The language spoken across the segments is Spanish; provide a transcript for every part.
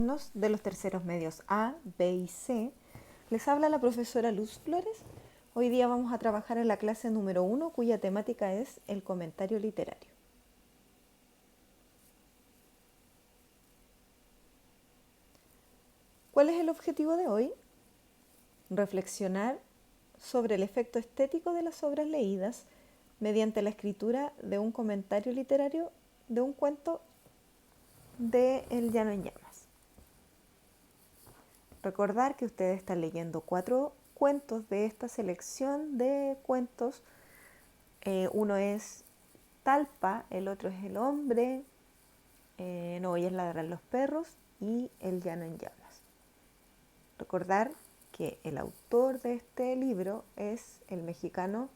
De los terceros medios A, B y C, les habla la profesora Luz Flores. Hoy día vamos a trabajar en la clase número 1, cuya temática es el comentario literario. ¿Cuál es el objetivo de hoy? Reflexionar sobre el efecto estético de las obras leídas mediante la escritura de un comentario literario de un cuento de El Llano en Llamas. Recordar que ustedes están leyendo 4 cuentos de esta selección de cuentos. Uno es Talpa, el otro es El hombre, No oyes ladrar los perros y El Llano en Llamas. Recordar que el autor de este libro es el mexicano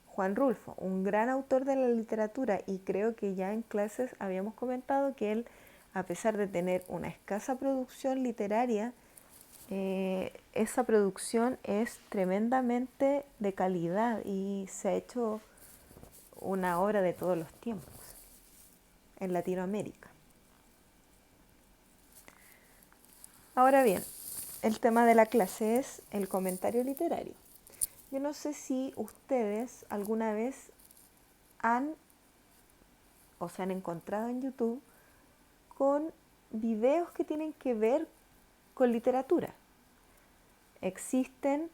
Juan Rulfo, un gran autor de la literatura, y creo que ya en clases habíamos comentado que él, a pesar de tener una escasa producción literaria, esa producción es tremendamente de calidad y se ha hecho una obra de todos los tiempos en Latinoamérica. Ahora bien, el tema de la clase es el comentario literario. Yo no sé si ustedes alguna vez han o se han encontrado en YouTube con videos que tienen que ver con literatura. Existen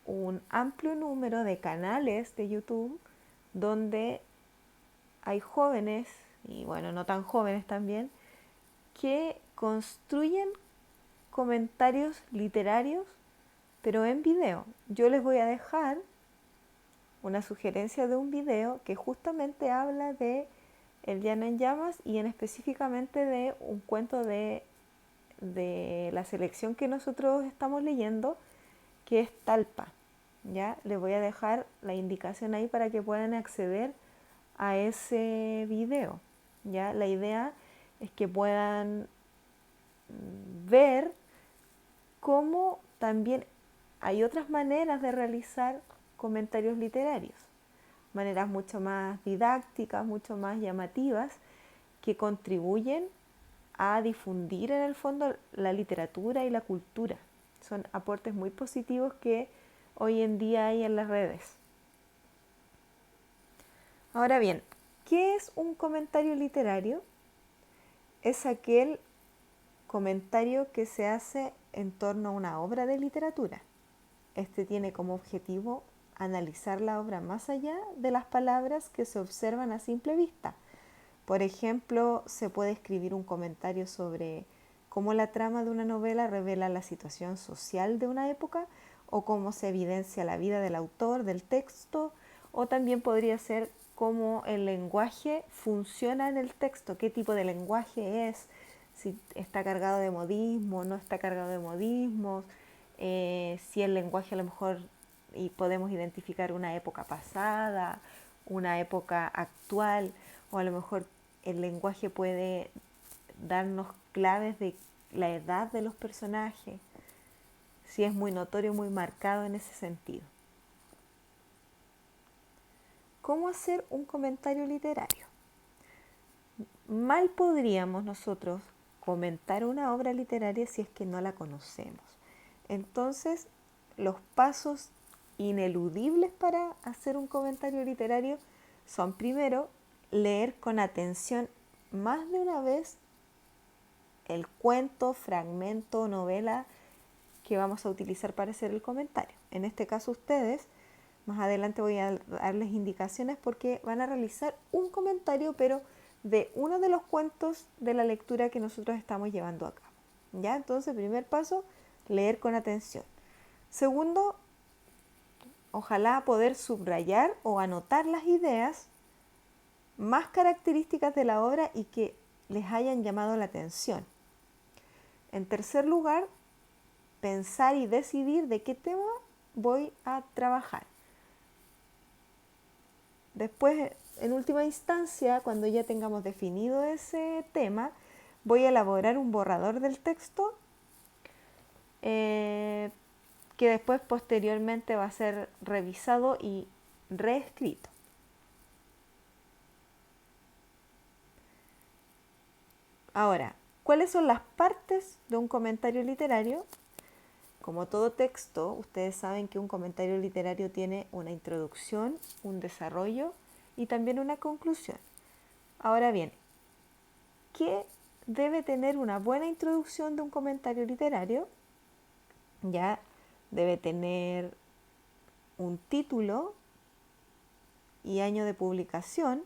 un amplio número de canales de YouTube donde hay jóvenes, y bueno, no tan jóvenes también, que construyen comentarios literarios, pero en video. Yo les voy a dejar una sugerencia de un video que justamente habla de El Llano en Llamas y en específicamente de un cuento de la selección que nosotros estamos leyendo, que es Talpa. ¿Ya? Les voy a dejar la indicación ahí para que puedan acceder a ese video. ¿Ya? La idea es que puedan ver cómo también hay otras maneras de realizar comentarios literarios, maneras mucho más didácticas, mucho más llamativas, que contribuyen a difundir en el fondo la literatura y la cultura. Son aportes muy positivos que hoy en día hay en las redes. Ahora bien, ¿qué es un comentario literario? Es aquel comentario que se hace en torno a una obra de literatura. Este tiene como objetivo analizar la obra más allá de las palabras que se observan a simple vista. Por ejemplo, se puede escribir un comentario sobre cómo la trama de una novela revela la situación social de una época o cómo se evidencia la vida del autor, del texto, o también podría ser cómo el lenguaje funciona en el texto, qué tipo de lenguaje es, si está cargado de modismo, no está cargado de modismos, si el lenguaje a lo mejor y podemos identificar una época pasada, una época actual, o a lo mejor el lenguaje puede darnos claves de la edad de los personajes, si es muy notorio, muy marcado en ese sentido. ¿Cómo hacer un comentario literario? Mal podríamos nosotros comentar una obra literaria si es que no la conocemos. Entonces, los pasos ineludibles para hacer un comentario literario son, primero, leer con atención más de una vez el cuento, fragmento, novela que vamos a utilizar para hacer el comentario. En este caso ustedes, más adelante voy a darles indicaciones porque van a realizar un comentario, pero de uno de los cuentos de la lectura que nosotros estamos llevando a cabo. ¿Ya? Entonces, primer paso, leer con atención. Segundo, ojalá poder subrayar o anotar las ideas más características de la obra y que les hayan llamado la atención. En tercer lugar, pensar y decidir de qué tema voy a trabajar. Después, en última instancia, cuando ya tengamos definido ese tema, voy a elaborar un borrador del texto que después posteriormente va a ser revisado y reescrito. Ahora, ¿Cuáles son las partes de un comentario literario? Como todo texto, ustedes saben que un comentario literario tiene una introducción, un desarrollo y también una conclusión. Ahora bien, ¿qué debe tener una buena introducción de un comentario literario? Ya debe tener un título y año de publicación,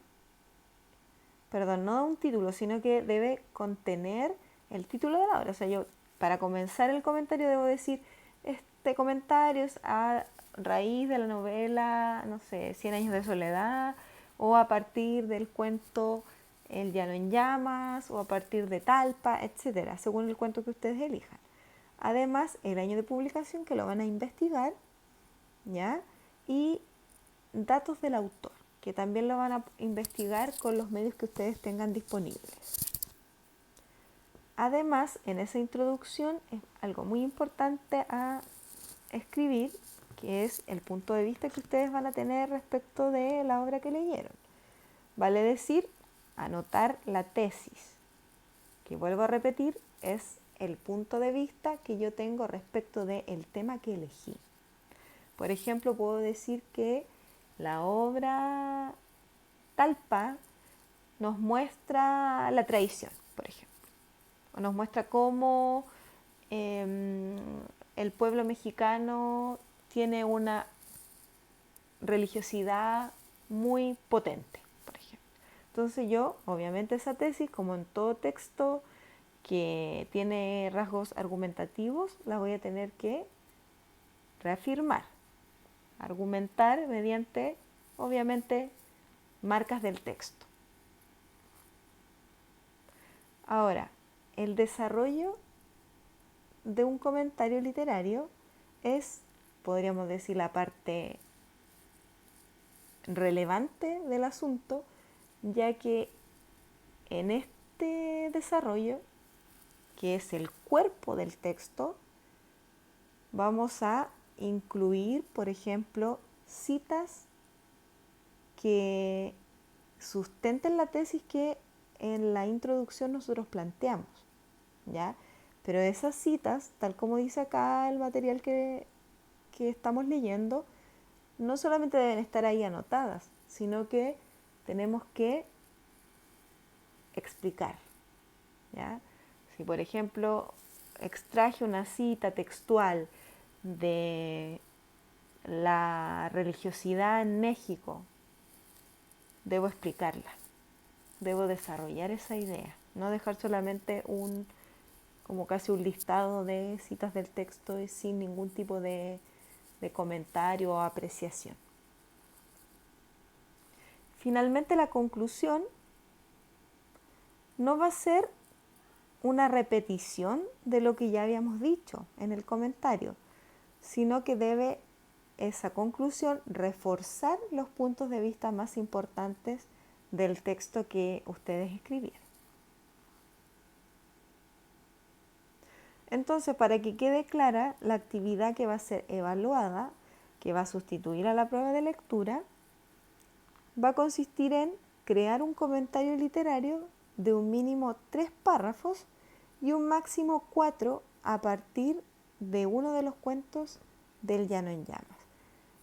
perdón, no un título, sino que debe contener el título de la obra. O sea, yo para comenzar el comentario debo decir, este comentario es a raíz de la novela, no sé, Cien años de soledad, o a partir del cuento El llano en llamas, o a partir de Talpa, etcétera, según el cuento que ustedes elijan. Además, el año de publicación que lo van a investigar, ¿ya? Y datos del autor, que también lo van a investigar con los medios que ustedes tengan disponibles. Además, en esa introducción es algo muy importante a escribir, que es el punto de vista que ustedes van a tener respecto de la obra que leyeron. Vale decir, anotar la tesis, que vuelvo a repetir, es el punto de vista que yo tengo respecto del tema que elegí. Por ejemplo, puedo decir que la obra Talpa nos muestra la tradición, por ejemplo, o nos muestra cómo el pueblo mexicano tiene una religiosidad muy potente, por ejemplo. Entonces yo, obviamente esa tesis, como en todo texto que tiene rasgos argumentativos, la voy a tener que reafirmar, argumentar mediante, obviamente, marcas del texto. Ahora, el desarrollo de un comentario literario es, podríamos decir, la parte relevante del asunto, ya que en este desarrollo, que es el cuerpo del texto, vamos a incluir, por ejemplo, citas que sustenten la tesis que en la introducción nosotros planteamos, ¿ya? Pero esas citas, tal como dice acá el material que estamos leyendo, no solamente deben estar ahí anotadas, sino que tenemos que explicar, ¿ya? Si por ejemplo extraje una cita textual de la religiosidad en México, debo explicarla, debo desarrollar esa idea, no dejar solamente como casi un listado de citas del texto y sin ningún tipo de comentario o apreciación. Finalmente, la conclusión no va a ser una repetición de lo que ya habíamos dicho en el comentario, sino que debe esa conclusión reforzar los puntos de vista más importantes del texto que ustedes escribieron. Entonces, para que quede clara la actividad que va a ser evaluada, que va a sustituir a la prueba de lectura, va a consistir en crear un comentario literario de un mínimo 3 párrafos y un máximo 4 a partir de uno de los cuentos del Llano en Llamas.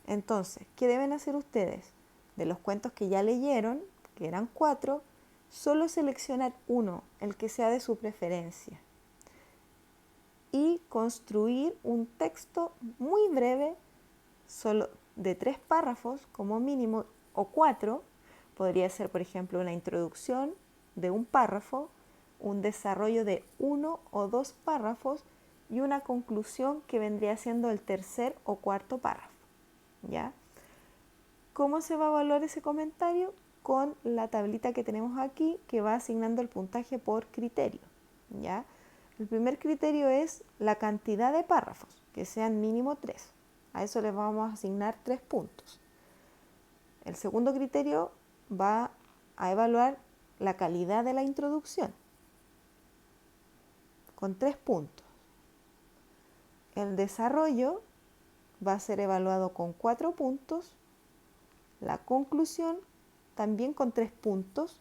Entonces, ¿qué deben hacer ustedes? De los cuentos que ya leyeron, que eran 4, solo seleccionar uno, el que sea de su preferencia, y construir un texto muy breve, solo de 3 párrafos como mínimo, o 4, podría ser por ejemplo una introducción de un párrafo, un desarrollo de 1 o 2 párrafos y una conclusión que vendría siendo el tercer o cuarto párrafo, ¿ya? ¿Cómo se va a evaluar ese comentario? Con la tablita que tenemos aquí, que va asignando el puntaje por criterio, ¿ya? El primer criterio es la cantidad de párrafos, que sean mínimo 3. A eso les vamos a asignar 3 puntos. El segundo criterio va a evaluar la calidad de la introducción, con 3 puntos. El desarrollo va a ser evaluado con 4 puntos. La conclusión también con 3 puntos.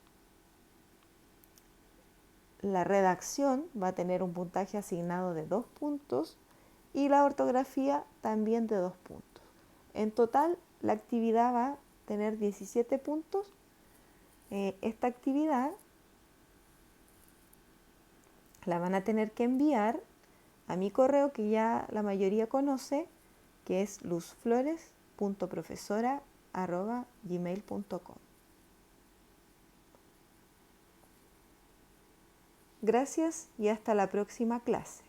La redacción va a tener un puntaje asignado de 2 puntos y la ortografía también de 2 puntos. En total, la actividad va a tener 17 puntos. Esta actividad la van a tener que enviar a mi correo que ya la mayoría conoce, que es luzflores.profesora@gmail.com. Gracias y hasta la próxima clase.